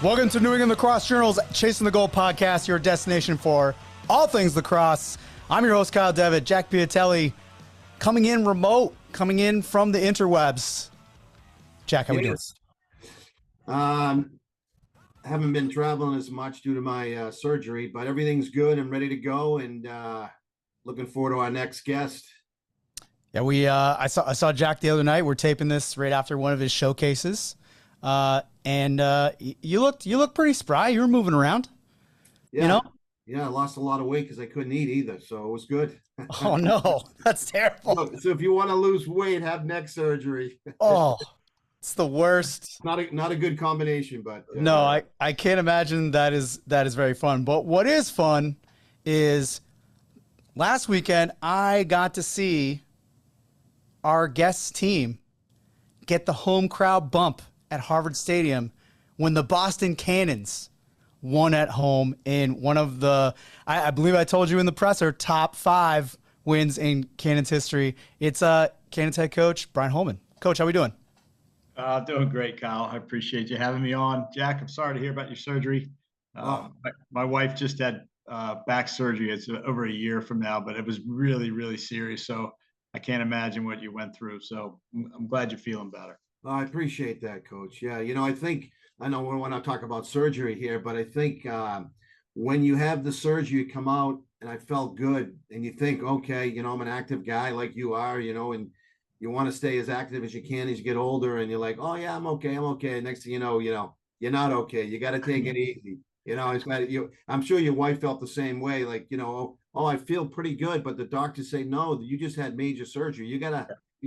Welcome to New England Lacrosse Journal's Chasing the Goal podcast, your destination for all things lacrosse. I'm your host, Kyle Devitte. Jack Piatelli coming in remote, coming in from the interwebs. Jack, how we doing? Haven't been traveling as much due to my surgery, but everything's good and ready to go, and looking forward to our next guest. Yeah, I saw Jack the other night. We're taping this right after one of his showcases. And you look pretty spry. You were moving around. Yeah. You know? Yeah, I lost a lot of weight because I couldn't eat either, so it was good. Oh no, that's terrible. So if you want to lose weight, have neck surgery. Oh, it's the worst. Not a good combination, but no, I can't imagine that is very fun. But what is fun is last weekend I got to see our guest team get the home crowd bump at Harvard Stadium when the Boston Cannons won at home in one of the, I believe I told you in the presser, top 5 wins in Cannons history. It's Cannons head coach Brian Holman. Coach, how we doing? Doing great, Kyle. I appreciate you having me on. Jack, I'm sorry to hear about your surgery. My wife just had back surgery. It's over a year from now, but it was really, really serious. So I can't imagine what you went through. So I'm glad you're feeling better. I appreciate that, Coach. Yeah, I know we want to talk about surgery here, but I think when you have the surgery, you come out and I felt good, and you think, okay, I'm an active guy like you are, and you want to stay as active as you can as you get older, and you're like, oh yeah, I'm okay. Next thing you know, you're not okay. You got to take it easy. I'm sure your wife felt the same way. Like, oh, I feel pretty good, but the doctors say no, you just had major surgery. You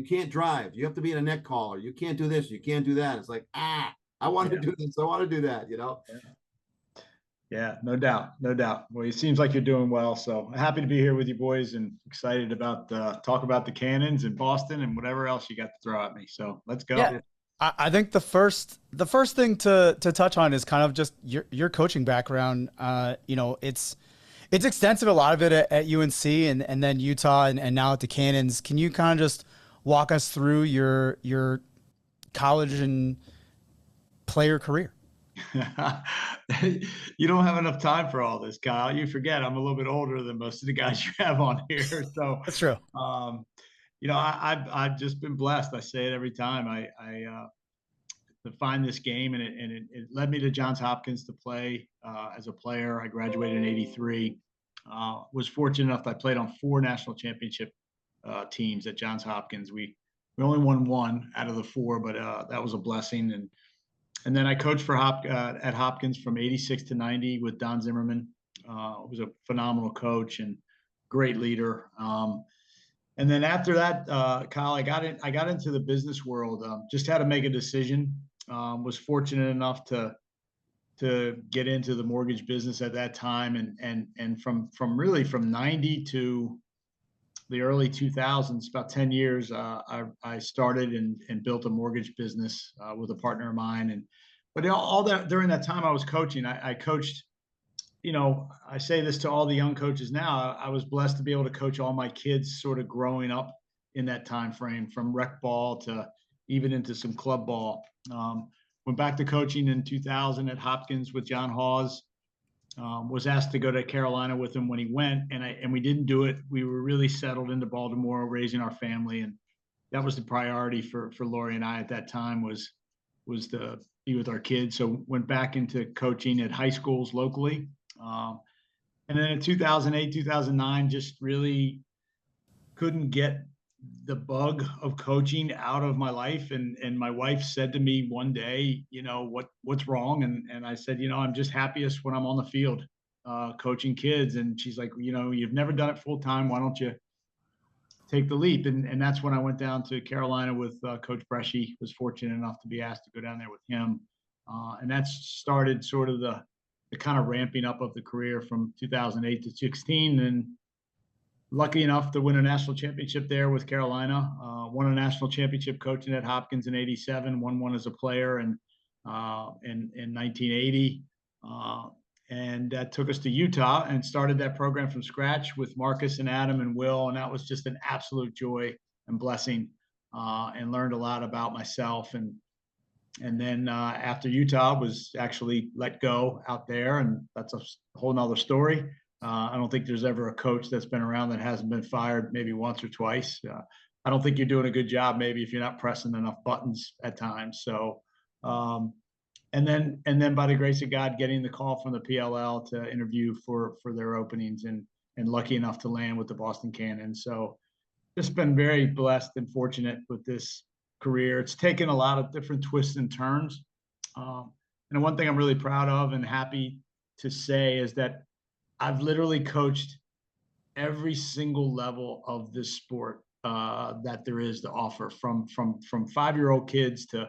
can't drive. You have to be in a neck collar. You can't do this. You can't do that. It's like, I want to do this. I want to do that, Yeah, no doubt. Well, it seems like you're doing well. So happy to be here with you boys and excited about talk about the Cannons in Boston and whatever else you got to throw at me. So let's go. Yeah. I think the first thing to touch on is kind of just your coaching background. It's extensive, a lot of it at UNC and then Utah and now at the Cannons. Can you kind of just walk us through your college and player career? You don't have enough time for all this, Kyle. You forget I'm a little bit older than most of the guys you have on here. So that's true. I've just been blessed. I say it every time. I to find this game, and it led me to Johns Hopkins to play as a player. I graduated in '83. Was fortunate enough that I played on 4 national championship teams at Johns Hopkins. We only won 1 out of the 4, but that was a blessing. And then I coached for at Hopkins from '86 to '90 with Don Zimmerman. Was a phenomenal coach and great leader. And then after that, Kyle, I got into the business world. Just had to make a decision. Was fortunate enough to get into the mortgage business at that time, and from really from '90 to the early 2000s, about 10 years, I started and built a mortgage business with a partner of mine. But all that during that time I was coaching, I coached, I say this to all the young coaches now, I was blessed to be able to coach all my kids sort of growing up in that time frame, from rec ball to even into some club ball. Went back to coaching in 2000 at Hopkins with John Hawes. Was asked to go to Carolina with him when he went, and we didn't do it. We were really settled into Baltimore, raising our family, and that was the priority for Lori and I at that time was to be with our kids. So went back into coaching at high schools locally, and then in 2008, 2009, just really couldn't get the bug of coaching out of my life. And my wife said to me one day, what's wrong? And I said, I'm just happiest when I'm on the field, coaching kids. And she's like, you've never done it full time. Why don't you take the leap? And that's when I went down to Carolina with Coach Bresci. Was fortunate enough to be asked to go down there with him. And that started sort of the kind of ramping up of the career from 2008 to 16. And lucky enough to win a national championship there with Carolina. Won a national championship coaching at Hopkins in '87. Won one as a player in 1980. And that took us to Utah and started that program from scratch with Marcus and Adam and Will. And that was just an absolute joy and blessing, and learned a lot about myself and And then after Utah was actually let go out there, and that's a whole nother story. I don't think there's ever a coach that's been around that hasn't been fired maybe once or twice. I don't think you're doing a good job maybe if you're not pressing enough buttons at times. So, and then by the grace of God, getting the call from the PLL to interview for their openings, and lucky enough to land with the Boston Cannon. So, just been very blessed and fortunate with this career. It's taken a lot of different twists and turns. And one thing I'm really proud of and happy to say is that I've literally coached every single level of this sport that there is to offer, from 5-year-old kids to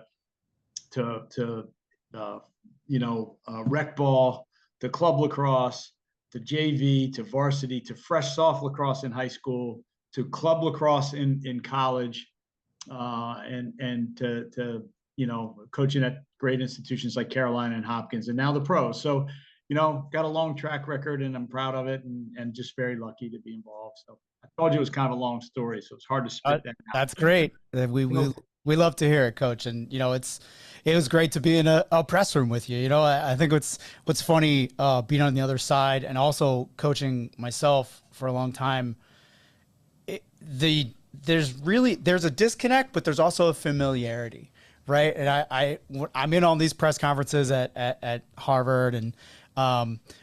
rec ball, to club lacrosse, to JV, to varsity, to fresh soft lacrosse in high school, to club lacrosse in college, and to coaching at great institutions like Carolina and Hopkins, and now the pros. So, got a long track record, and I'm proud of it, and just very lucky to be involved. So I told you it was kind of a long story, so it's hard to spit that out. That's great. We love to hear it, Coach. And it was great to be in a press room with you. I think what's funny, being on the other side and also coaching myself for a long time. There's a disconnect, but there's also a familiarity, right? And I'm in on these press conferences at Harvard, and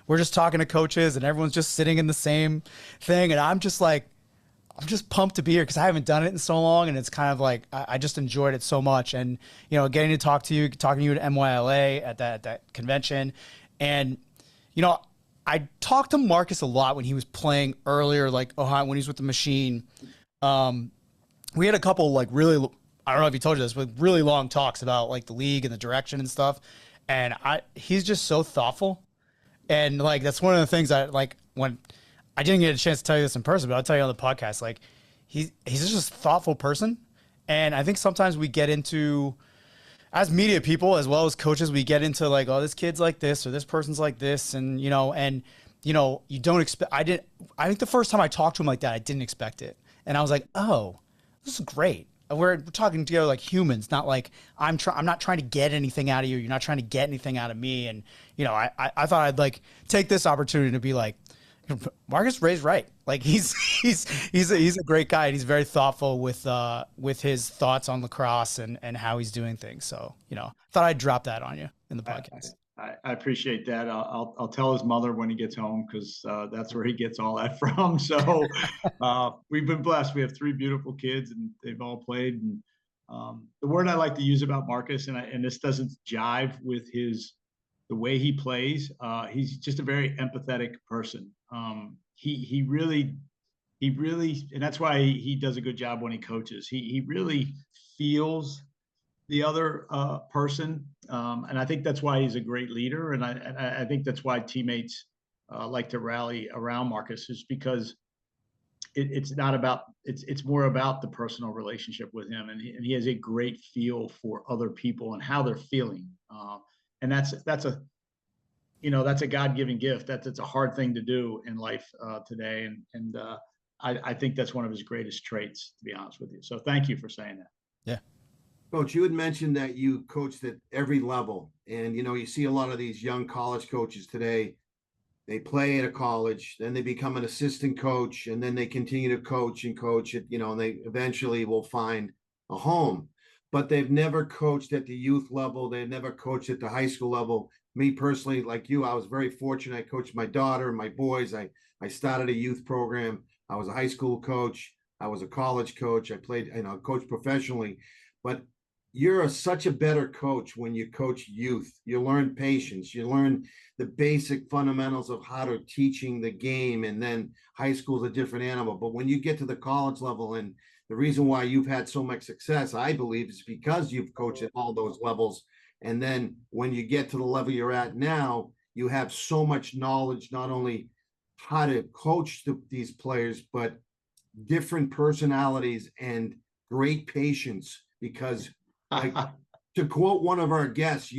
we're just talking to coaches, and everyone's just sitting in the same thing, and I'm just pumped to be here because I haven't done it in so long, and it's kind of like I just enjoyed it so much. And getting to talking to you at MYLA at that convention, and I talked to Marcus a lot when he was playing earlier, like Ohio, when he was with the Machine. We had a couple really, I don't know if he told you this, but really long talks about like the league and the direction and stuff. And he's just so thoughtful. And that's one of the things when I didn't get a chance to tell you this in person, but I'll tell you on the podcast, he's just a thoughtful person. And I think sometimes we get into, as media people, as well as coaches, we get into oh, this kid's like this, or this person's like this. And, you don't expect, I think the first time I talked to him like that, I didn't expect it. And I was like, oh, this is great. We're talking together like humans, not like I'm not trying to get anything out of you. You're not trying to get anything out of me. And, I thought I'd take this opportunity to be like, Marcus Ray's right. He's a great guy, and he's very thoughtful with his thoughts on lacrosse and how he's doing things. So, thought I'd drop that on you in the podcast. I appreciate that. I'll tell his mother when he gets home, because that's where he gets all that from. So we've been blessed. We have 3 beautiful kids, and they've all played. And the word I like to use about Marcus, and this doesn't jive with the way he plays. He's just a very empathetic person. He really, and that's why he does a good job when he coaches. He really feels the other person, and I think that's why he's a great leader. And I think that's why teammates like to rally around Marcus, is because it's more about the personal relationship with him, and he has a great feel for other people and how they're feeling. And that's a God-given gift. That's a hard thing to do in life today. And I think that's one of his greatest traits, to be honest with you. So thank you for saying that. Yeah. Coach, you had mentioned that you coached at every level, and you see a lot of these young college coaches today. They play at a college, then they become an assistant coach, and then they continue to coach and and they eventually will find a home. But they've never coached at the youth level. They've never coached at the high school level. Me personally, like you, I was very fortunate. I coached my daughter and my boys. I started a youth program. I was a high school coach. I was a college coach. I played, coached professionally. But you're such a better coach when you coach youth. You learn patience. You learn the basic fundamentals of how to teaching the game. And then high school is a different animal. But when you get to the college level, and the reason why you've had so much success, I believe, is because you've coached at all those levels. And then when you get to the level you're at now, you have so much knowledge, not only how to coach these players, but different personalities and great patience. Because to quote one of our guests,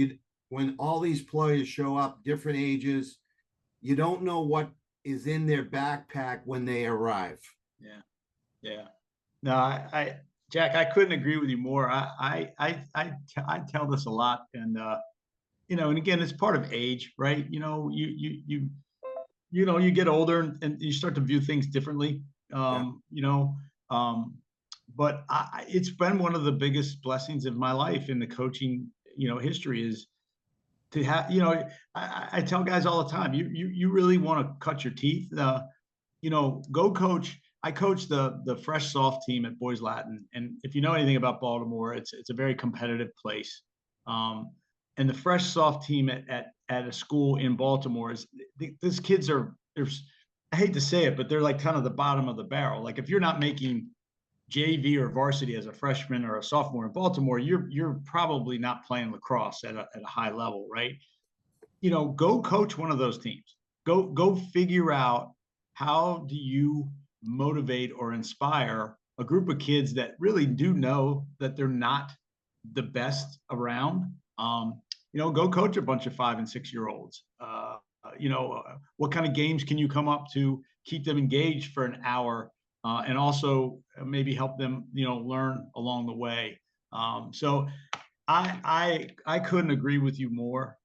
when all these players show up, different ages, you don't know what is in their backpack when they arrive. Yeah. No, Jack, I couldn't agree with you more. I tell this a lot, and and again, it's part of age, right? You get older and you start to view things differently. Yeah. Um, but it's been one of the biggest blessings of my life in the coaching, history is to have, I tell guys all the time, you really want to cut your teeth, go coach. I coach the fresh soft team at Boys Latin, and if you know anything about Baltimore, it's a very competitive place. And the fresh soft team at a school in Baltimore these kids there's, I hate to say it, but they're like kind of the bottom of the barrel. Like if you're not making JV or varsity as a freshman or a sophomore in Baltimore, you're probably not playing lacrosse at a high level, right? Go coach one of those teams. Go figure out how do you motivate or inspire a group of kids that really do know that they're not the best around. Go coach a bunch of 5 and 6 year olds. What kind of games can you come up to keep them engaged for an hour, and also maybe help them, learn along the way. So I couldn't agree with you more.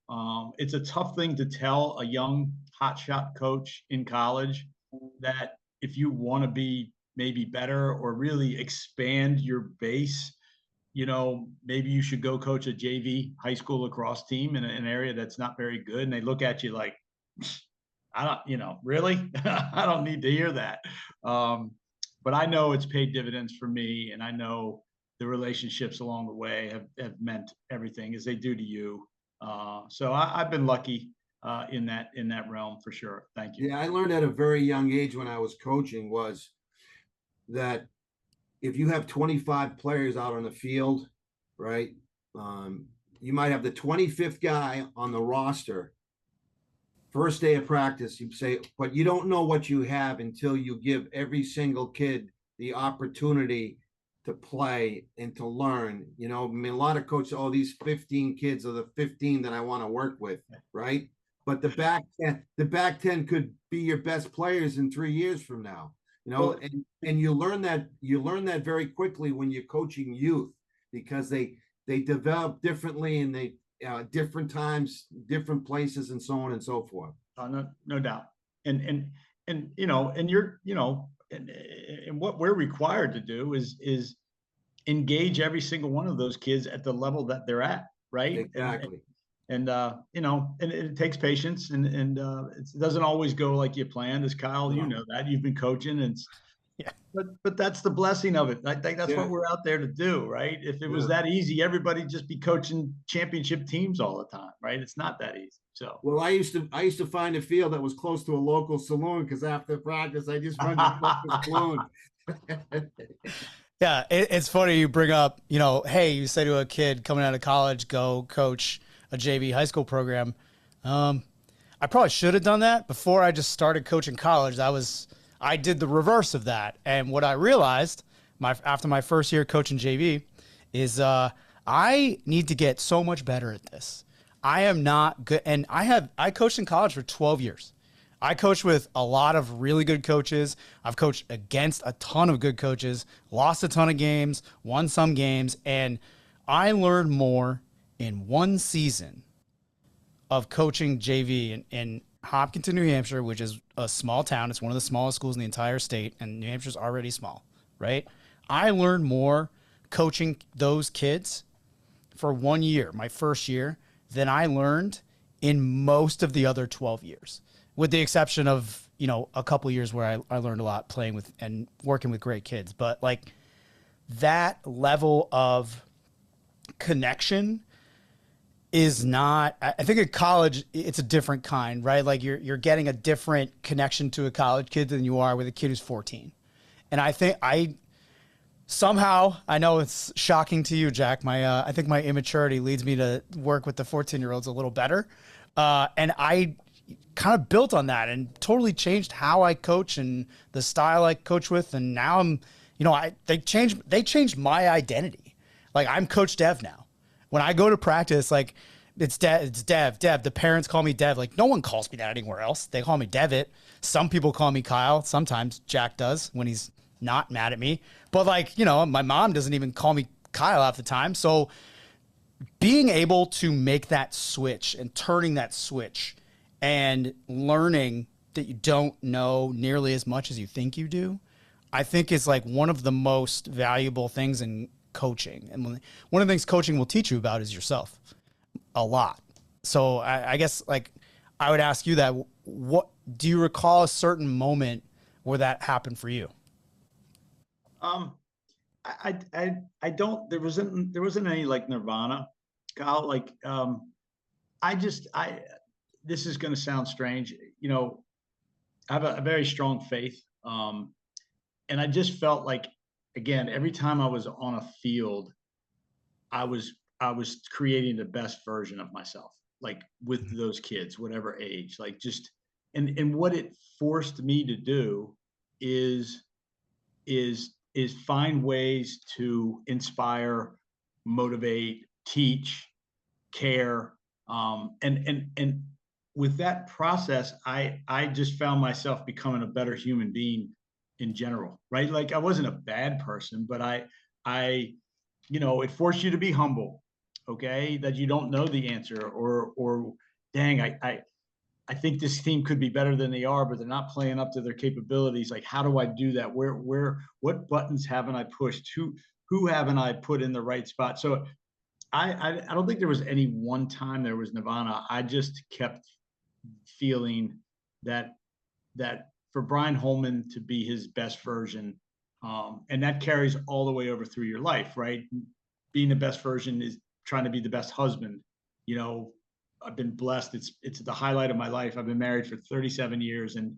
It's a tough thing to tell a young hotshot coach in college that if you want to be maybe better or really expand your base, maybe you should go coach a JV high school lacrosse team in an area that's not very good. And they look at you like, I don't, really? I don't need to hear that. But I know it's paid dividends for me. And I know the relationships along the way have meant everything as they do to you. So I've been lucky in that realm for sure. Thank you. Yeah, I learned at a very young age when I was coaching was that if you have 25 players out on the field, right, you might have the 25th guy on the roster. First day of practice, you say, but you don't know what you have until you give every single kid the opportunity to play and to learn. A lot of coaches, these 15 kids are the 15 that I want to work with, right? But the back 10 could be your best players in 3 years from now. And you learn that very quickly when you're coaching youth, because they develop differently and they different times, different places, and so on and so forth. No doubt. And you're, and what we're required to do is engage every single one of those kids at the level that they're at. Right. Exactly. And it takes patience and it doesn't always go like you planned, as Kyle, that you've been coaching, and yeah, but that's the blessing of it. I think that's what we're out there to do, right? If it was that easy, everybody just be coaching championship teams all the time, right? It's not that easy. So, well, I used to find a field that was close to a local saloon, because after practice, I just run to the saloon. Yeah, it's funny you bring up, hey, you say to a kid coming out of college, go coach a JV high school program. I probably should have done that before I just started coaching college. I did the reverse of that. And what I realized after my first year coaching JV is I need to get so much better at this. I am not good. And I coached in college for 12 years. I coached with a lot of really good coaches. I've coached against a ton of good coaches, lost a ton of games, won some games. And I learned more in one season of coaching JV in Hopkinton, New Hampshire, which is a small town. It's one of the smallest schools in the entire state, and New Hampshire's already small, right? I learned more coaching those kids for 1 year, my first year, than I learned in most of the other 12 years, with the exception of, a couple years where I learned a lot playing with and working with great kids. But like that level of connection is not, I think at college, it's a different kind, right? Like you're getting a different connection to a college kid than you are with a kid who's 14. And I think somehow, I know it's shocking to you, Jack, I think my immaturity leads me to work with the 14-year-olds a little better. And I kind of built on that and totally changed how I coach and the style I coach with. And now I'm, they changed my identity. Like I'm Coach Dev now. When I go to practice, like it's Dev. The parents call me Dev. Like no one calls me that anywhere else. They call me Devitte. Some people call me Kyle. Sometimes Jack does when he's not mad at me. But like, you know, my mom doesn't even call me Kyle half the time. So being able to make that switch and turning that switch and learning that you don't know nearly as much as you think you do, I think is like one of the most valuable things in coaching. And one of the things coaching will teach you about is yourself a lot. So I guess like I would ask you that, what do you recall a certain moment where that happened for you? I don't, there wasn't any like Nirvana, Kyle. Like, this is going to sound strange. You know, I have a very strong faith. And I just felt like, again, every time I was on a field, I was creating the best version of myself, like with those kids, whatever age, like just, and what it forced me to do is find ways to inspire, motivate, teach, care. And with that process, I just found myself becoming a better human being in general, right? Like I wasn't a bad person, but I, you know, it forced you to be humble, okay? That you don't know the answer, or dang, I think this team could be better than they are, but they're not playing up to their capabilities. Like, how do I do that? What buttons haven't I pushed? Who haven't I put in the right spot? So I don't think there was any one time there was Nirvana. I just kept feeling that for Brian Holman to be his best version, and that carries all the way over through your life, right? Being the best version is trying to be the best husband. You know, I've been blessed. It's the highlight of my life. I've been married for 37 years, and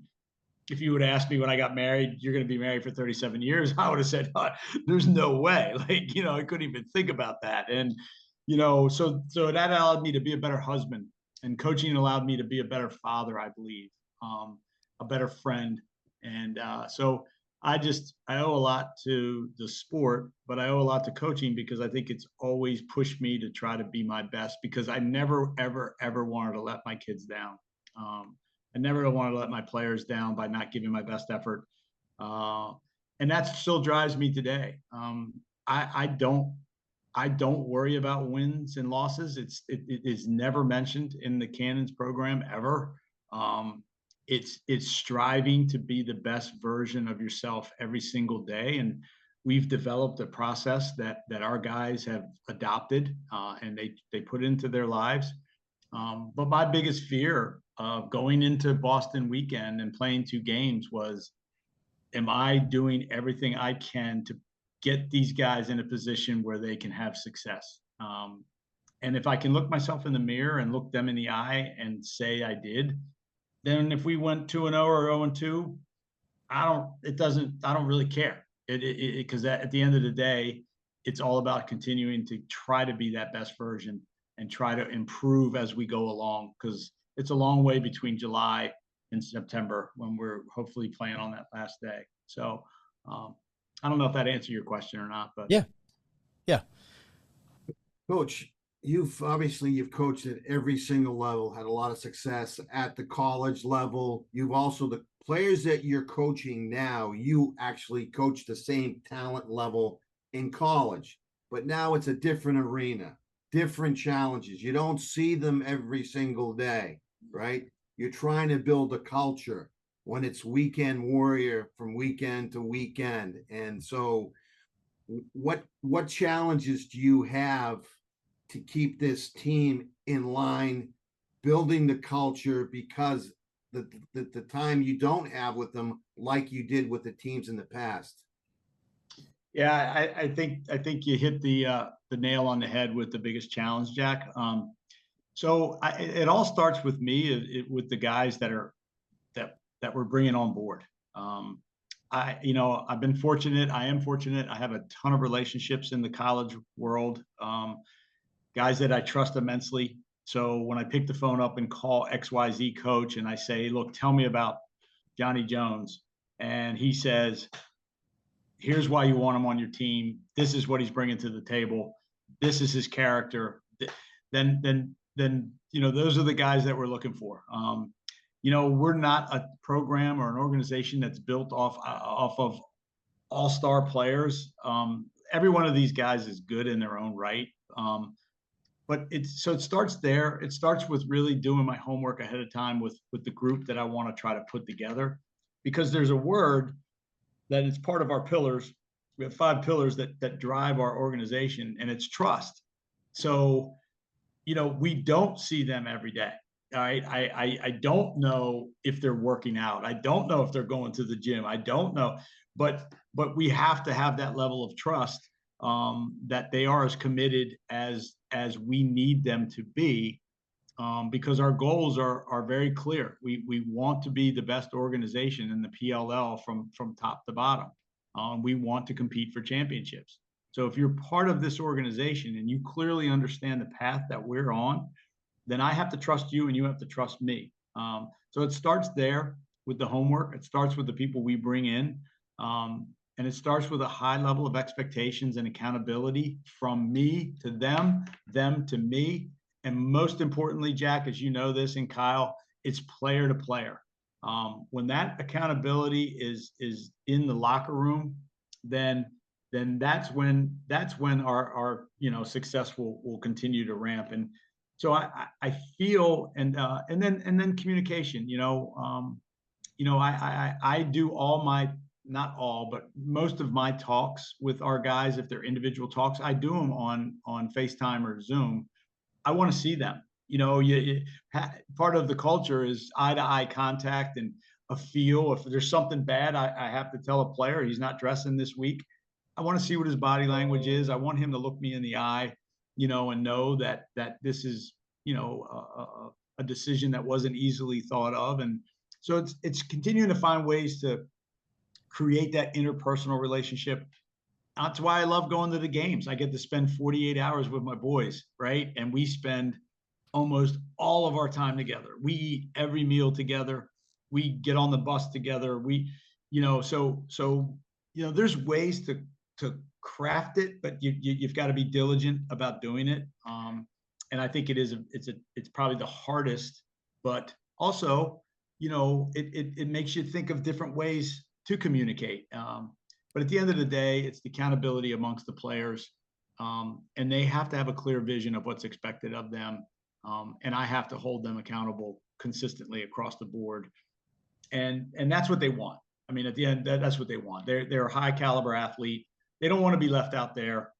if you would ask me when I got married, you're going to be married for 37 years, I would have said, oh, there's no way. Like, you know, I couldn't even think about that. And, you know, so that allowed me to be a better husband, and coaching allowed me to be a better father, I believe, a better friend. And so I owe a lot to the sport, but I owe a lot to coaching, because I think it's always pushed me to try to be my best, because I never, ever, ever wanted to let my kids down. I never wanted to let my players down by not giving my best effort. And that still drives me today. I don't worry about wins and losses. It is never mentioned in the Cannons program ever. It's striving to be the best version of yourself every single day. And we've developed a process that our guys have adopted, and they put into their lives. But my biggest fear of going into Boston weekend and playing 2 games was, am I doing everything I can to get these guys in a position where they can have success? And if I can look myself in the mirror and look them in the eye and say I did, then if we went 2-0 or 0-2, I don't really care. Because at the end of the day, it's all about continuing to try to be that best version and try to improve as we go along, because it's a long way between July and September when we're hopefully playing on that last day. So I don't know if that answered your question or not, but Yeah. Coach, you've coached at every single level, had a lot of success at the college level. You've also, the players that you're coaching now, you actually coach the same talent level in college, but now it's a different arena, different challenges. You don't see them every single day, right? You're trying to build a culture when it's weekend warrior from weekend to weekend. And so what challenges do you have to keep this team in line, building the culture, because the time you don't have with them like you did with the teams in the past? Yeah, I think you hit the nail on the head with the biggest challenge, Jack. So it all starts with me, with the guys that we're bringing on board. I've been fortunate. I am fortunate. I have a ton of relationships in the college world, guys that I trust immensely. So when I pick the phone up and call XYZ coach and I say, look, tell me about Johnny Jones, and he says, here's why you want him on your team. This is what he's bringing to the table. This is his character. Then those are the guys that we're looking for. We're not a program or an organization that's built off of all-star players. Every one of these guys is good in their own right. But it starts there. It starts with really doing my homework ahead of time with the group that I want to try to put together, because there's a word that is part of our pillars. We have 5 pillars that drive our organization, and it's trust. So, we don't see them every day. All right. I don't know if they're working out. I don't know if they're going to the gym. I don't know, but we have to have that level of trust, that they are as committed as we need them to be, because our goals are very clear. We want to be the best organization in the PLL from top to bottom. We want to compete for championships. So if you're part of this organization and you clearly understand the path that we're on, then I have to trust you and you have to trust me. So it starts there with the homework. It starts with the people we bring in. And it starts with a high level of expectations and accountability from me to them to me. And most importantly, Jack, as you know this, and Kyle, it's player to player. When that accountability is in the locker room, then that's when our success will continue to ramp. And so I feel, and then communication. I do all my, not all, but most of my talks with our guys, if they're individual talks, I do them on FaceTime or Zoom. I want to see them. Part of the culture is eye-to-eye contact and a feel. If there's something bad, I have to tell a player he's not dressing this week. I want to see what his body language is. I want him to look me in the eye, and know that this is, a decision that wasn't easily thought of. And so it's continuing to find ways to create that interpersonal relationship. That's why I love going to the games. I get to spend 48 hours with my boys, right? And we spend almost all of our time together. We eat every meal together. We get on the bus together. There's ways to craft it, but you've got to be diligent about doing it. And I think it's probably the hardest, but also, it makes you think of different ways to communicate. But at the end of the day, it's the accountability amongst the players. And they have to have a clear vision of what's expected of them. And I have to hold them accountable consistently across the board. And that's what they want. I mean, at the end, that's what they want. They're a high caliber athlete. They don't want to be left out there,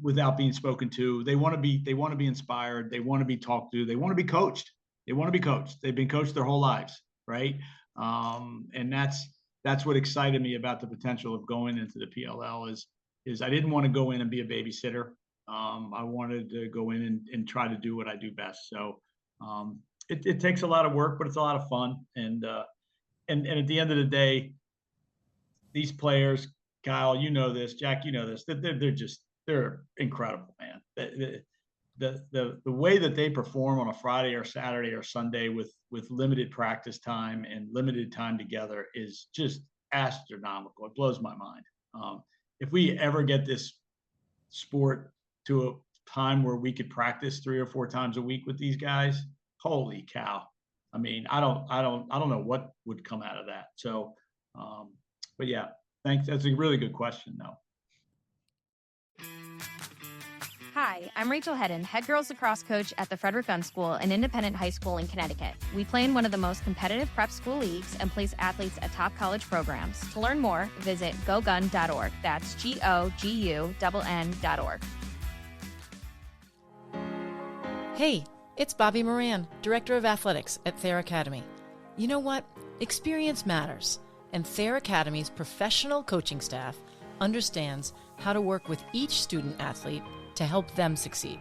without being spoken to. They want to be inspired. They want to be talked to. They want to be coached. They've been coached their whole lives. Right. And that's what excited me about the potential of going into the PLL is I didn't want to go in and be a babysitter. I wanted to go in and try to do what I do best. So it takes a lot of work, but it's a lot of fun. And at the end of the day, these players, Kyle, you know this, Jack, you know this, they're incredible, man. The way that they perform on a Friday or Saturday or Sunday with limited practice time and limited time together is just astronomical. It blows my mind. If we ever get this sport to a time where we could practice 3 or 4 times a week with these guys, holy cow. I mean, I don't know what would come out of that. So, but yeah, thanks. That's a really good question though. Hi, I'm Rachel Hedden, head girls lacrosse coach at the Frederick Gunn School, an independent high school in Connecticut. We play in one of the most competitive prep school leagues and place athletes at top college programs. To learn more, visit gogun.org. That's GOGUNN.org. Hey, it's Bobby Moran, Director of Athletics at Thayer Academy. You know what? Experience matters, and Thayer Academy's professional coaching staff understands how to work with each student athlete to help them succeed.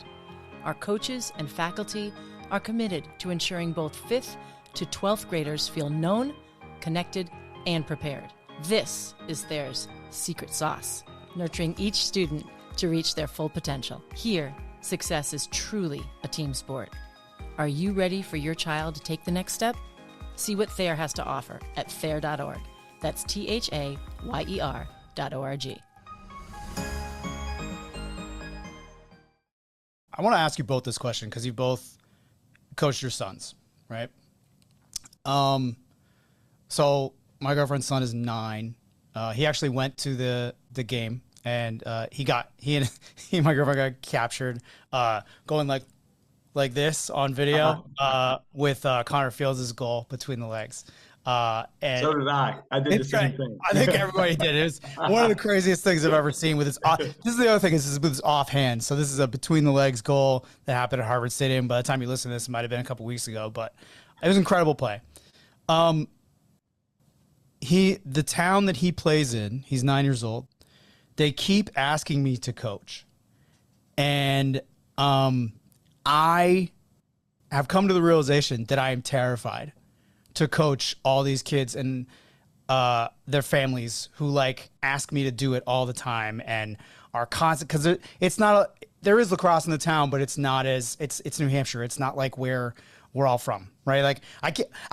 Our coaches and faculty are committed to ensuring both 5th to 12th graders feel known, connected, and prepared. This is Thayer's secret sauce, nurturing each student to reach their full potential. Here, success is truly a team sport. Are you ready for your child to take the next step? See what Thayer has to offer at thayer.org. That's THAYER.org. I want to ask you both this question because you both coached your sons, right? So my girlfriend's son is 9. He actually went to the game, and he and my girlfriend got captured going like this on video with Connor Fields' goal between the legs. And so did I. I did the same thing. I think everybody did. It was one of the craziest things I've ever seen with this. This is the other thing, is with this offhand. So this is a between the legs goal that happened at Harvard Stadium. By the time you listen to this, it might have been a couple weeks ago, but it was an incredible play. The town that he plays in, he's 9 years old. They keep asking me to coach, and I have come to the realization that I am terrified to coach all these kids and their families who like ask me to do it all the time and are constant, because it's not there is lacrosse in the town, but it's not as it's New Hampshire. It's not like where we're all from, right? Like I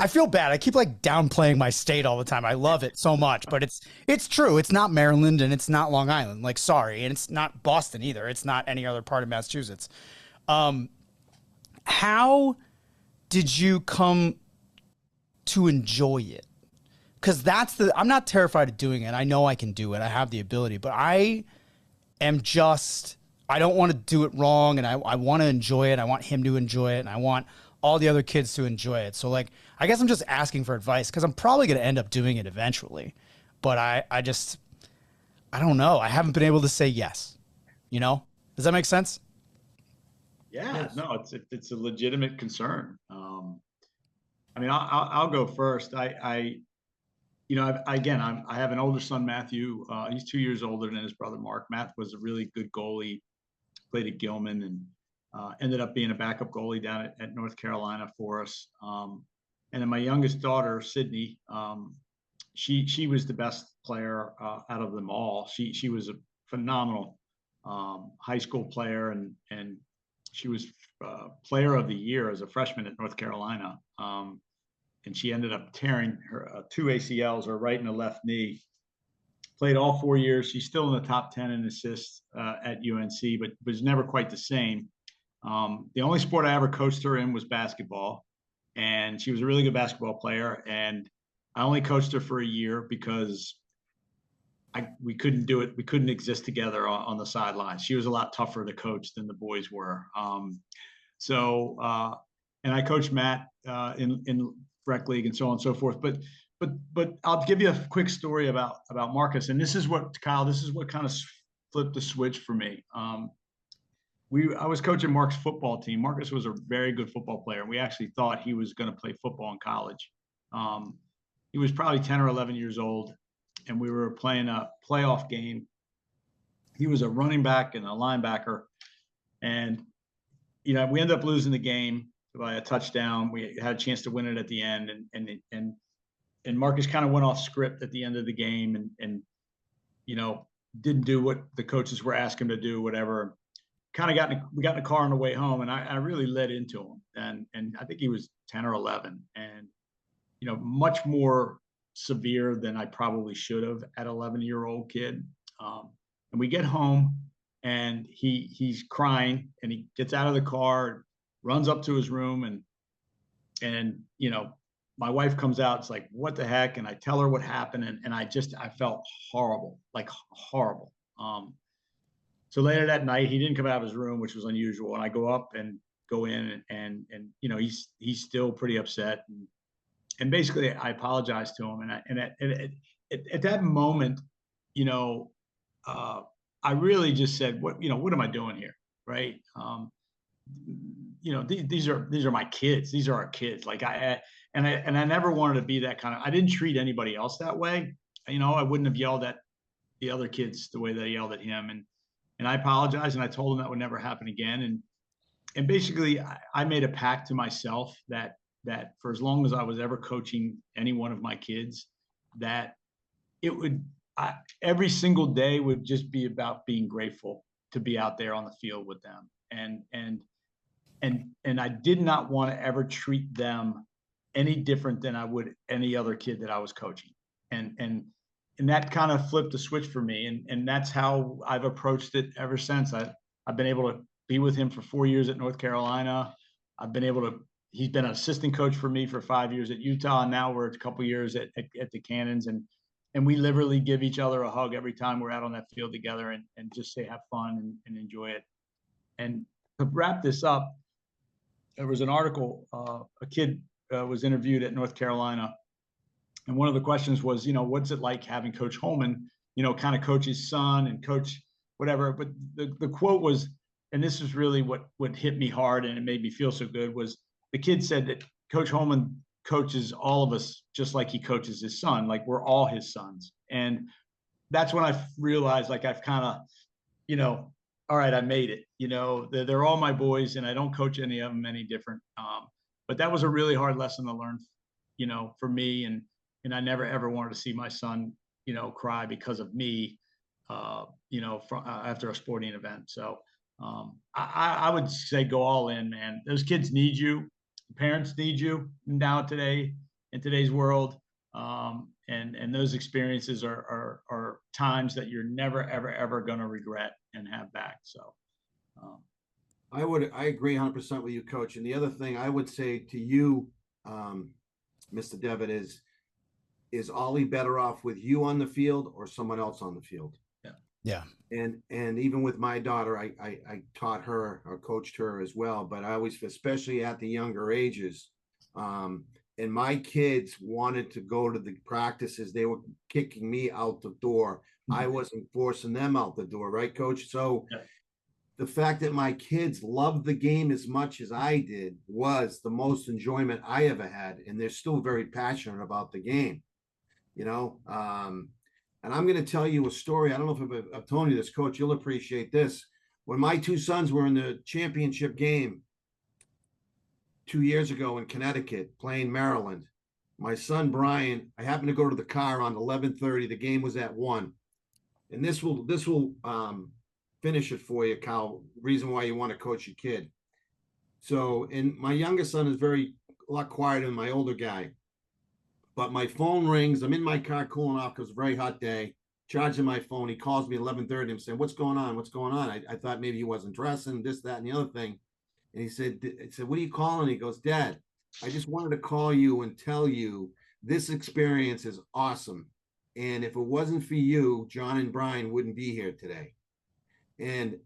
feel bad. I keep like downplaying my state all the time. I love it so much, but it's true. It's not Maryland and it's not Long Island. Like, sorry, and it's not Boston either. It's not any other part of Massachusetts. How did you come to enjoy it? Because I'm not terrified of doing it. I know I can do it. I have the ability, but I don't want to do it wrong, and I want to enjoy it. I want him to enjoy it, and I want all the other kids to enjoy it. So like, I guess I'm just asking for advice, because I'm probably going to end up doing it eventually, but I don't know. I haven't been able to say yes, Does that make sense? Yeah, yes. No, it's a legitimate concern. I mean, I'll go first. I have an older son, Matthew. He's 2 years older than his brother, Mark. Matt was a really good goalie, played at Gilman, and ended up being a backup goalie down at North Carolina for us. And then my youngest daughter, Sydney, she was the best player out of them all. She was a phenomenal high school player, and she was player of the year as a freshman at North Carolina. And she ended up tearing her 2 ACLs, her right and her left knee. Played all 4 years. She's still in the top 10 in assists at UNC, but was never quite the same. The only sport I ever coached her in was basketball, and she was a really good basketball player. And I only coached her for a year because we couldn't do it. We couldn't exist together on the sidelines. She was a lot tougher to coach than the boys were. And I coached Matt in rec league and so on and so forth. But I'll give you a quick story about Marcus. And this is what, Kyle, kind of flipped the switch for me. I was coaching Mark's football team. Marcus was a very good football player. We actually thought he was going to play football in college. He was probably 10 or 11 years old, and we were playing a playoff game. He was a running back and a linebacker. And, we ended up losing the game by a touchdown. We had a chance to win it at the end. And Marcus kind of went off script at the end of the game and didn't do what the coaches were asking him to do, whatever. We got in the car on the way home, and I really led into him. And I think he was 10 or 11, and, much more severe than I probably should have at 11-year-old kid. And we get home, and he's crying, and he gets out of the car, runs up to his room, and my wife comes out. It's like, what the heck? And I tell her what happened, and I felt horrible, like horrible. So later that night, he didn't come out of his room, which was unusual. And I go in and he's still pretty upset. And basically I apologized to him. And at that moment, I really just said, what am I doing here? Right. These are my kids. These are our kids. Like I never wanted to be that kind of, I didn't treat anybody else that way. I wouldn't have yelled at the other kids the way they yelled at him. And I apologized, and I told him that would never happen again. And basically I made a pact to myself that for as long as I was ever coaching any one of my kids, that every single day would just be about being grateful to be out there on the field with them. And I did not want to ever treat them any different than I would any other kid that I was coaching. And that kind of flipped the switch for me. And that's how I've approached it ever since. I've been able to be with him for 4 years at North Carolina. I've been able to he's been an assistant coach for me for 5 years at Utah, and now we're a couple years at the Cannons, and we literally give each other a hug every time we're out on that field together, and just say have fun and enjoy it. And to wrap this up, there was an article, a kid was interviewed at North Carolina, and one of the questions was, what's it like having Coach Holman, kind of coach his son and coach whatever. But the quote was, and this is really what hit me hard and it made me feel so good, was the kid said that Coach Holman coaches all of us just like he coaches his son, like we're all his sons. And that's when I realized, like, I've kind of, all right, I made it. They're all my boys, and I don't coach any of them any different. But that was a really hard lesson to learn, for me. And I never, ever wanted to see my son, cry because of me, after a sporting event. So I would say go all in, man. Those kids need you. Parents need you now in today's world. And those experiences are times that you're never, ever, ever going to regret and have back. So I agree 100% with you, Coach. And the other thing I would say to you, Mr. Devitte, is Ollie better off with you on the field or someone else on the field? Yeah. And even with my daughter, I taught her or coached her as well, but I always, especially at the younger ages, and my kids wanted to go to the practices. They were kicking me out the door. I wasn't forcing them out the door, right, Coach? So the fact that my kids loved the game as much as I did was the most enjoyment I ever had. And they're still very passionate about the game, and I'm going to tell you a story. I don't know if I've told you this, Coach. You'll appreciate this. When my two sons were in the championship game 2 years ago in Connecticut, playing Maryland, my son Brian, I happened to go to the car on 11:30. The game was at 1, and this will finish it for you, Kyle. Reason why you want to coach your kid. So, and my youngest son is a lot quieter than my older guy. But my phone rings. I'm in my car cooling off because it's a very hot day, charging my phone. He calls me 11:30 and saying, what's going on? What's going on? I thought maybe he wasn't dressing, this, that, and the other thing. And he said, what are you calling? He goes, Dad, I just wanted to call you and tell you this experience is awesome. And if it wasn't for you, John and Brian wouldn't be here today. And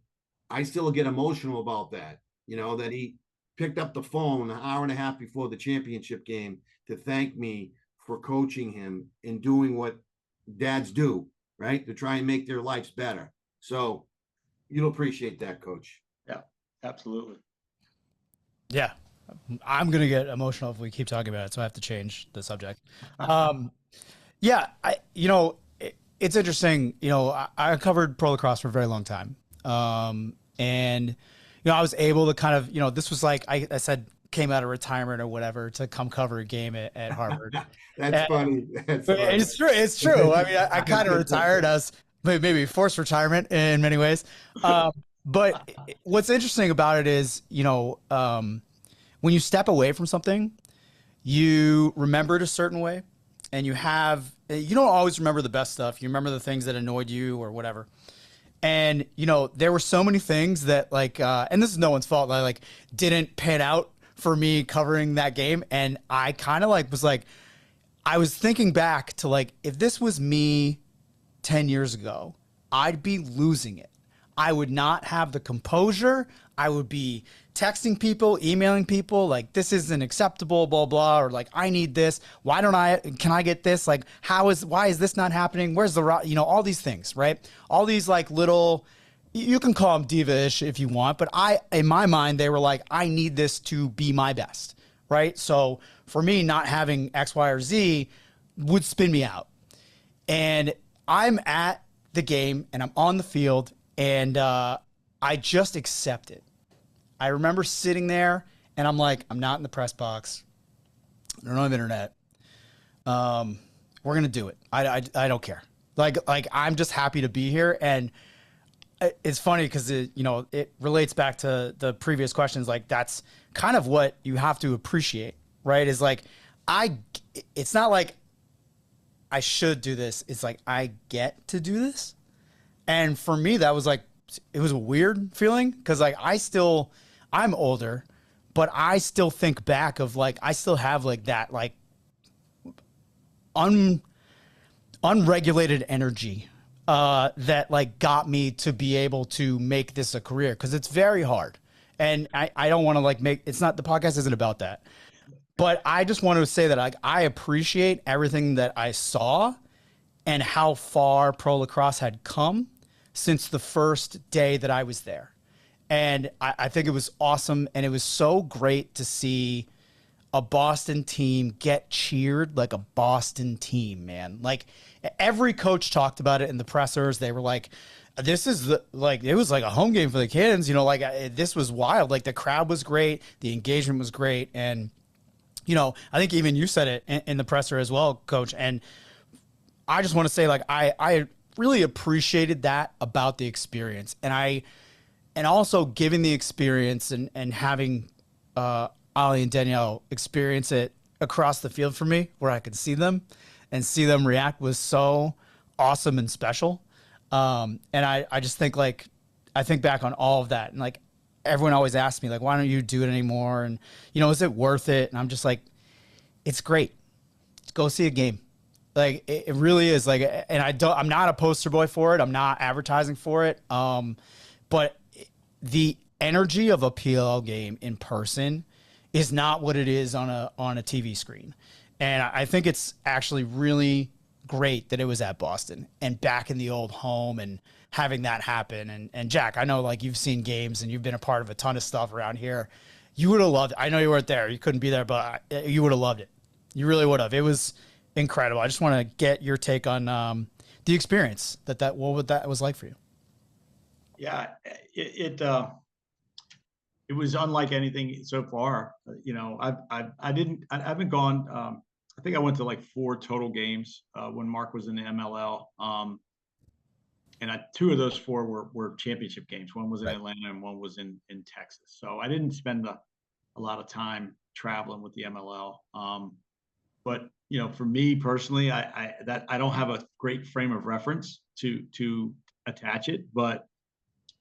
I still get emotional about that, that he picked up the phone an hour and a half before the championship game to thank me for coaching him and doing what dads do, right? To try and make their lives better. So you'll appreciate that, Coach. Yeah, absolutely. Yeah. I'm going to get emotional if we keep talking about it. So I have to change the subject. Yeah. It's interesting. I covered pro lacrosse for a very long time. And I was able to kind of, this was like, I said, came out of retirement or whatever to come cover a game at Harvard. That's funny. That's funny. It's true. I mean, I kind of retired as maybe forced retirement in many ways. But what's interesting about it is, when you step away from something, you remember it a certain way, and you don't always remember the best stuff. You remember the things that annoyed you or whatever. And, there were so many things that and this is no one's fault, that didn't pan out for me covering that game. And I kind of I was thinking back to if this was me 10 years ago, I'd be losing it. I would not have the composure. I would be texting people, emailing people, this isn't acceptable, blah, blah, or I need this. Can I get this? Why is this not happening? Where's the route? All these things, right? All these little, you can call them diva-ish if you want, but in my mind, they were I need this to be my best, right? So for me, not having X, Y, or Z would spin me out. And I'm at the game and I'm on the field and I just accept it. I remember sitting there and I'm I'm not in the press box. I don't have internet. We're going to do it. I don't care. I'm just happy to be here. And it's funny because it relates back to the previous questions. That's kind of what you have to appreciate, right? Is it's not I should do this. It's I get to do this. And for me, that was it was a weird feeling because I'm older, but I still think back of like, I still have like that, like unregulated energy that like got me to be able to make this a career. Cause it's very hard. And I don't want to like it's not, the podcast isn't about that, but I just want to say that like, I appreciate everything that I saw and how far pro lacrosse had come since the first day that I was there. And I think it was awesome. And it was so great to see a Boston team get cheered like a Boston team, man. Like every coach talked about it in the pressers. They were like, this is like, it was like a home game for the kids, you know, like this was wild. Like the crowd was great. The engagement was great. And, you know, I think even you said it in the presser as well, Coach. And I just want to say, like, I really appreciated that about the experience. And also giving the experience and having Ollie and Danielle experience it across the field for me, where I could see them and see them react, was so awesome and special. And I just think, like, I think back on all of that, and like everyone always asks me, like, why don't you do it anymore? And, you know, is it worth it? And I'm just like, it's great. Let's go see a game. Like it really is, like, and I'm not a poster boy for it. I'm not advertising for it. But the energy of a PLL game in person is not what it is on a TV screen. And I think it's actually really great that it was at Boston and back in the old home and having that happen. And Jack, I know, like, you've seen games and you've been a part of a ton of stuff around here. You would have loved it. I know you weren't there. You couldn't be there, but you would have loved it. You really would have. It was incredible. I just want to get your take on the experience what that was like for you. Yeah, it was unlike anything so far. You know, I haven't gone. I think I went to like 4 total games when Mark was in the MLL. And 2 of those 4 were championship games. One was in Atlanta and one was in Texas. So I didn't spend a lot of time traveling with the MLL. But, you know, for me personally, I don't have a great frame of reference to attach it. But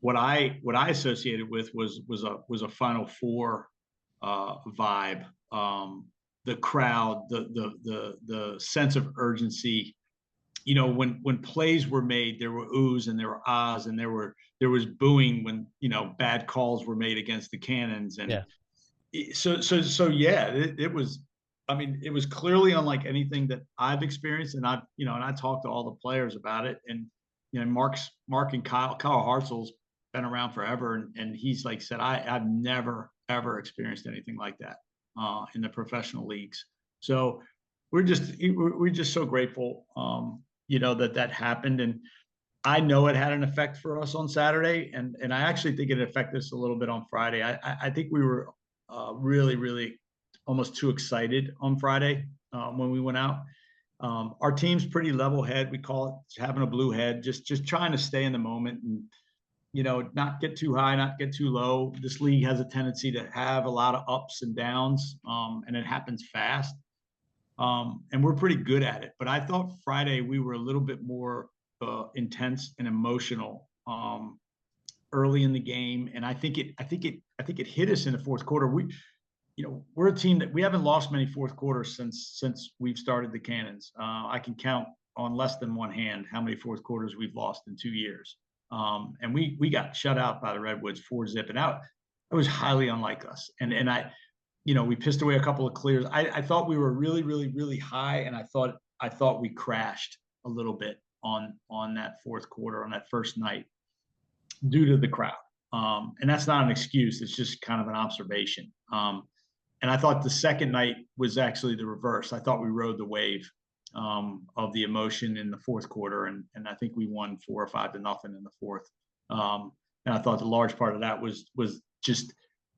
what I associated with was a Final Four vibe. The crowd, the sense of urgency. You know, when plays were made, there were oohs and there were ahs, and there was booing when, you know, bad calls were made against the Cannons. And so yeah, it was. I mean, it was clearly unlike anything that I've experienced, and I talked to all the players about it. And, you know, Mark and Kyle Hartzell's been around forever, and he's like said, I've never ever experienced anything like that in the professional leagues. So we're just so grateful, you know, that happened. And I know it had an effect for us on Saturday, and I actually think it affected us a little bit on Friday. I think we were really almost too excited on Friday when we went out. Our team's pretty level head. We call it having a blue head, just trying to stay in the moment and, you know, not get too high, not get too low. This league has a tendency to have a lot of ups and downs, and it happens fast. And we're pretty good at it. But I thought Friday we were a little bit more intense and emotional early in the game, and I think it hit us in the fourth quarter. We're a team that we haven't lost many fourth quarters since we've started the Cannons. I can count on less than one hand how many fourth quarters we've lost in 2 years. And we got shut out by the Redwoods 4-0, and out. It was highly unlike us. And we pissed away a couple of clears. I thought we were really high, and I thought we crashed a little bit on that fourth quarter, on that first night, due to the crowd. And that's not an excuse. It's just kind of an observation. And I thought the second night was actually the reverse. I thought we rode the wave of the emotion in the fourth quarter, and I think we won 4 or 5-0 in the fourth. And I thought the large part of that was just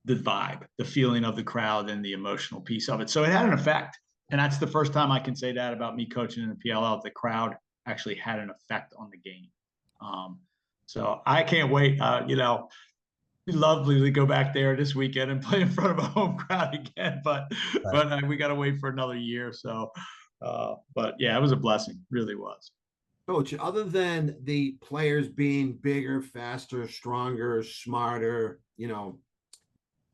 the vibe, the feeling of the crowd, and the emotional piece of it. So it had an effect, and that's the first time I can say that about me coaching in the PLL. The crowd actually had an effect on the game. So I can't wait. It'd be lovely to go back there this weekend and play in front of a home crowd again, but we got to wait for another year. So, but yeah, it was a blessing, really was. Coach, other than the players being bigger, faster, stronger, smarter, you know,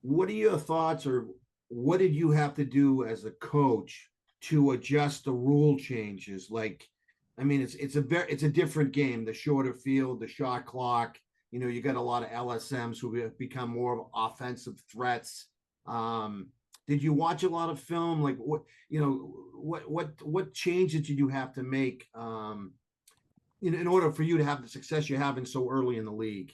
what are your thoughts, or what did you have to do as a coach to adjust the rule changes? Like, I mean, it's a different game. The shorter field, the shot clock. You know, you got a lot of LSMs who have become more of offensive threats. Did you watch a lot of film? Like, what changes did you have to make in order for you to have the success you're having so early in the league?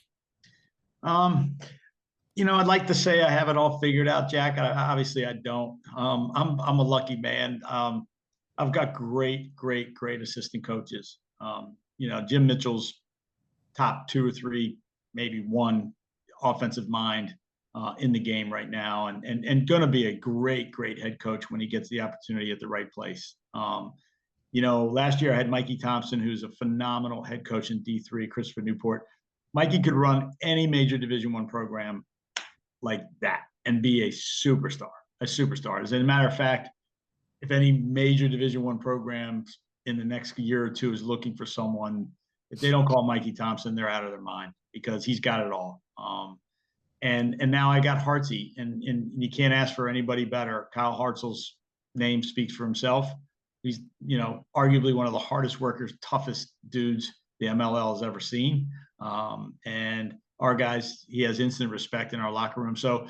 I'd like to say I have it all figured out, Jack. Obviously I don't. I'm a lucky man. I've got great assistant coaches. Jim Mitchell's top 2 or 3, maybe 1 offensive mind in the game right now, and going to be a great head coach when he gets the opportunity at the right place. Last year I had Mikey Thompson, who's a phenomenal head coach in D3, Christopher Newport. Mikey could run any major Division I program like that and be a superstar. As a matter of fact, if any major Division I program in the next year or 2 is looking for someone, if they don't call Mikey Thompson, they're out of their mind, because he's got it all. And now I got Hartsey, and you can't ask for anybody better. Kyle Hartzell's name speaks for himself. He's, arguably one of the hardest workers, toughest dudes the MLL has ever seen. And our guys, he has instant respect in our locker room. So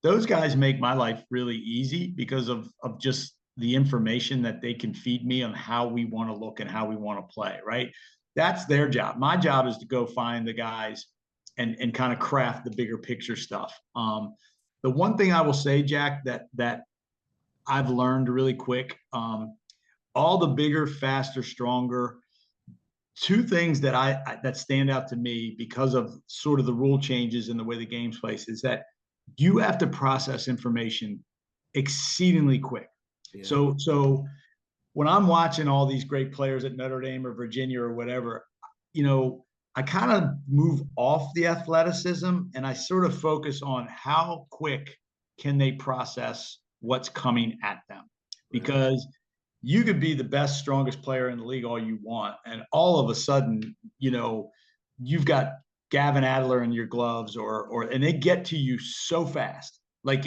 those guys make my life really easy because of just the information that they can feed me on how we want to look and how we want to play, right? That's their job. My job is to go find the guys and kind of craft the bigger picture stuff. The one thing I will say, Jack, that I've learned really quick, all the bigger, faster, stronger, 2 things that stand out to me because of sort of the rule changes and the way the game's played is that you have to process information exceedingly quick. Yeah. So when I'm watching all these great players at Notre Dame or Virginia or whatever, I kind of move off the athleticism and I sort of focus on how quick can they process what's coming at them. Because you could be the best, strongest player in the league all you want, and all of a sudden, you've got Gavin Adler in your gloves, and they get to you so fast. Like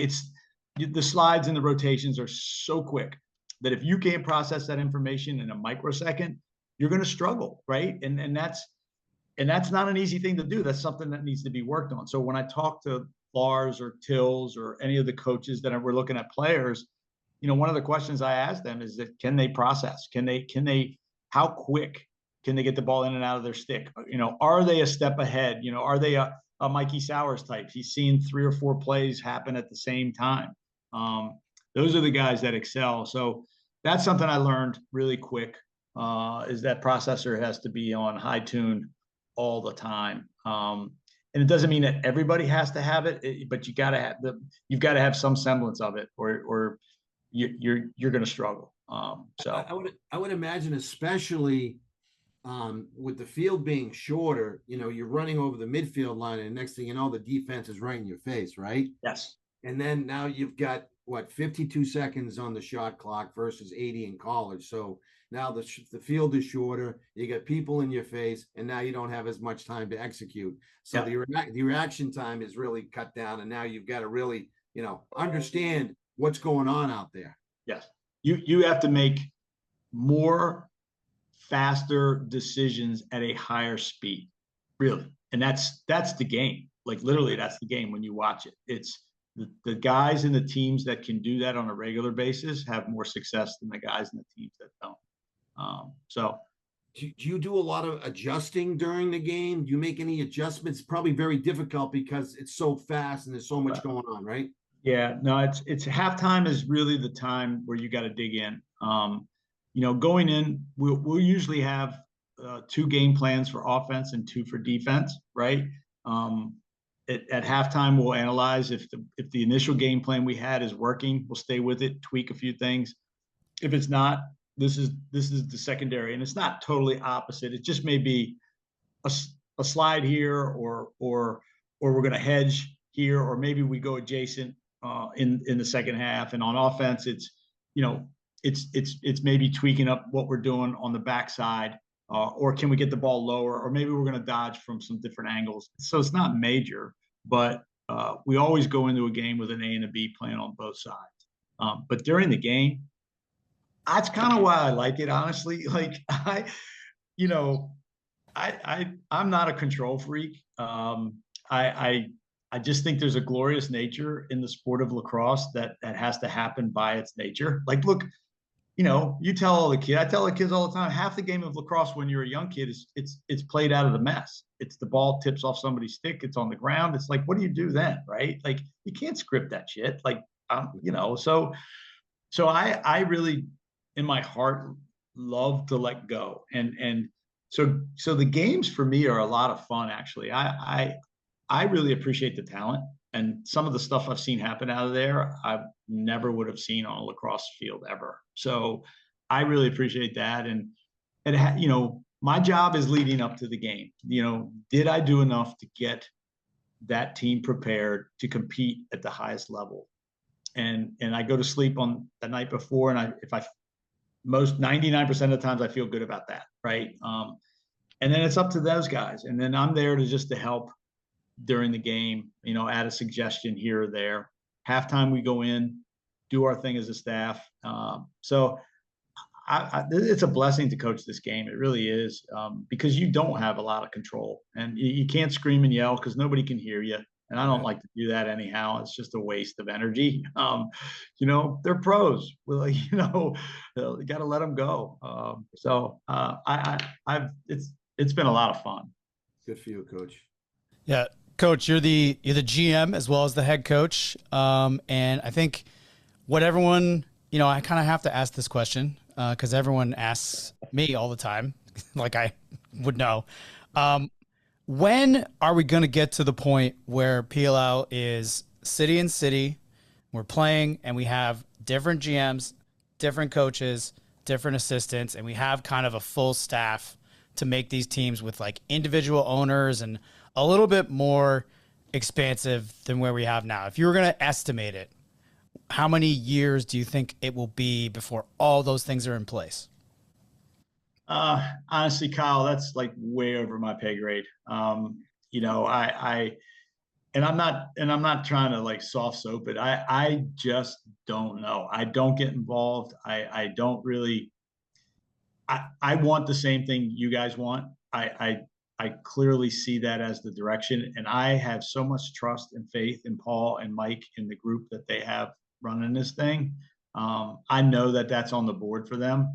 the slides and the rotations are so quick that if you can't process that information in a microsecond, you're going to struggle, right? And that's not an easy thing to do. That's something that needs to be worked on. So when I talk to Lars or Tills or any of the coaches that we're looking at players, one of the questions I ask them is that can they process? Can they, how quick can they get the ball in and out of their stick? Are they a step ahead? Are they a Mikey Sowers type? He's seen 3 or 4 plays happen at the same time. Those are the guys that excel. So that's something I learned really quick, is that processor has to be on high tune all the time. And it doesn't mean that everybody has to have it, but you've got to have some semblance of it, or you're going to struggle. So I would imagine, especially with the field being shorter, you're running over the midfield line, and next thing you know, the defense is right in your face, right? Yes. And then now you've got 52 seconds on the shot clock versus 80 in college. So now the field is shorter, you got people in your face, and now you don't have as much time to execute. So the reaction time is really cut down, and now you've got to really, understand what's going on out there. Yes. You have to make more faster decisions at a higher speed, really. And that's the game. Like literally that's the game when you watch it. It's the guys and the teams that can do that on a regular basis have more success than the guys and the teams that don't. So do you do a lot of adjusting during the game? Do you make any adjustments? Probably very difficult because it's so fast and there's so much going on, right? Yeah, no, it's halftime is really the time where you got to dig in. Going in, we'll usually have 2 game plans for offense and 2 for defense, right? At halftime, we'll analyze if the initial game plan we had is working, we'll stay with it, tweak a few things. If it's not, this is the secondary, and it's not totally opposite. It just may be a slide here, or we're going to hedge here, or maybe we go adjacent in the second half. And on offense, it's maybe tweaking up what we're doing on the backside, or can we get the ball lower, or maybe we're going to dodge from some different angles. So it's not major, but we always go into a game with an A and a B plan on both sides. But during the game, that's kind of why I like it, honestly. Like you know, I'm not a control freak. I just think there's a glorious nature in the sport of lacrosse that has to happen by its nature. Like, look, you tell all the kids, I tell the kids all the time, half the game of lacrosse when you're a young kid is it's played out of the mess. It's the ball tips off somebody's stick. It's on the ground. It's like, what do you do then? Right. Like, you can't script that shit. Like, so I really, in my heart, love to let go. And so the games for me are a lot of fun, actually. I really appreciate the talent, and some of the stuff I've seen happen out of there, I never would have seen on a lacrosse field ever. So I really appreciate that. And my job is leading up to the game. Did I do enough to get that team prepared to compete at the highest level? And I go to sleep on the night before, and most 99% of the times I feel good about that. Right. And then it's up to those guys. And then I'm there to help during the game, add a suggestion here or there. Halftime, we go in, do our thing as a staff. So it's a blessing to coach this game. It really is, because you don't have a lot of control, and you can't scream and yell because nobody can hear you. And I don't like to do that anyhow. It's just a waste of energy. They're pros. Well, you got to let them go. It's been a lot of fun. Good for you, Coach. Yeah, Coach, you're the GM as well as the head coach. And I think what everyone, I kind of have to ask this question because everyone asks me all the time, like I would know. When are we going to get to the point where PLL is city and city, we're playing, and we have different GMs, different coaches, different assistants, and we have kind of a full staff to make these teams with like individual owners and a little bit more expansive than where we have now? If you were going to estimate it, how many years do you think it will be before all those things are in place? Honestly, Kyle, that's like way over my pay grade. I'm not trying to like soft soap it. I just don't know. I don't get involved. I don't really, I want the same thing you guys want. I clearly see that as the direction, and I have so much trust and faith in Paul and Mike in the group that they have running this thing. I know that that's on the board for them.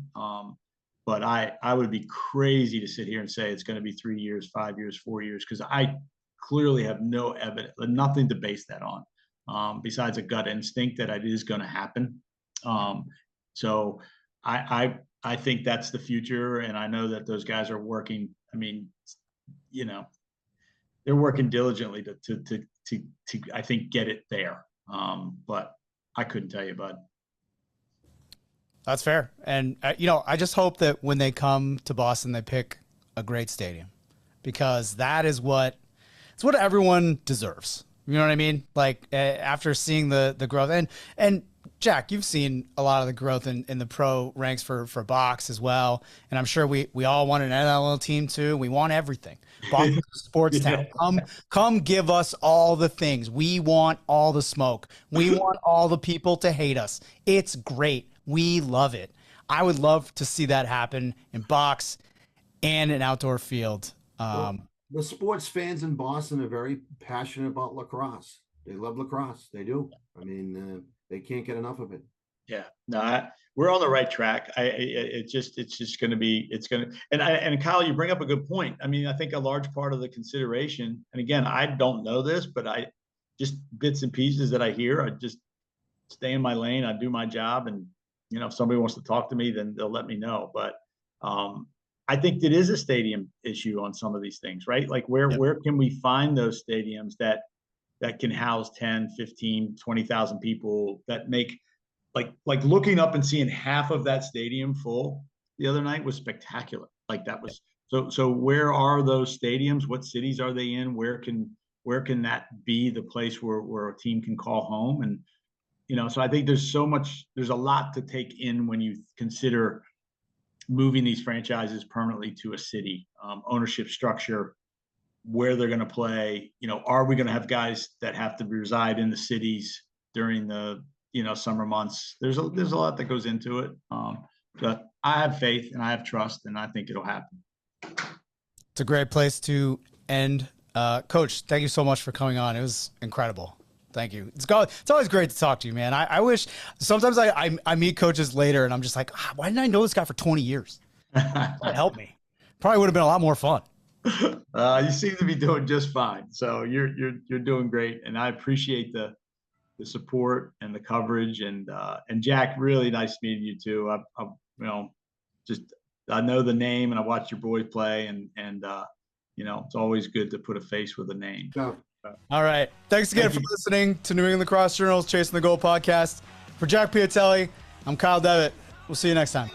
But I would be crazy to sit here and say it's going to be 3 years, 5 years, 4 years, because I clearly have no evidence, nothing to base that on, besides a gut instinct that it is going to happen. So I think that's the future, and I know that those guys are working. I mean, they're working diligently to I think get it there. But I couldn't tell you, bud. That's fair. And, I just hope that when they come to Boston, they pick a great stadium, because it's what everyone deserves. You know what I mean? Like, after seeing the growth, and Jack, you've seen a lot of the growth in the pro ranks for box as well. And I'm sure we all want an NLL team too. We want everything. Boston sports town. Come give us all the things. We want all the smoke. We want all the people to hate us. It's great. We love it. I would love to see that happen in box and an outdoor field. The sports fans in Boston are very passionate about lacrosse. They love lacrosse. They do. I mean, they can't get enough of it. Yeah, no, we're on the right track. And Kyle, you bring up a good point. I mean, I think a large part of the consideration, and again, I don't know this, but I just bits and pieces that I hear, I just stay in my lane. I do my job, and if somebody wants to talk to me, then they'll let me know. But I think it is a stadium issue on some of these things, right? Like where can we find those stadiums that can house 10, 15, 20,000 people, that make like looking up and seeing half of that stadium full the other night was spectacular. Like that was so where are those stadiums? What cities are they in? Where can that be the place where a team can call home? And so I think there's a lot to take in when you consider moving these franchises permanently to a city, ownership structure, where they're going to play. Are we going to have guys that have to reside in the cities during the, summer months? There's a lot that goes into it. But I have faith and I have trust, and I think it'll happen. It's a great place to end. Coach, thank you so much for coming on. It was incredible. Thank you. It's always great to talk to you, man. I wish sometimes I meet coaches later and I'm just like, why didn't I know this guy for 20 years? Help me. Probably would have been a lot more fun. You seem to be doing just fine. So you're doing great. And I appreciate the support and the coverage, and Jack, really nice meeting you too. I know the name and I watch your boys play, and it's always good to put a face with a name. Yeah. All right. Thanks again for listening to New England Lacrosse Journal's Chasing the Goal podcast. For Jack Piatelli, I'm Kyle Devitte. We'll see you next time.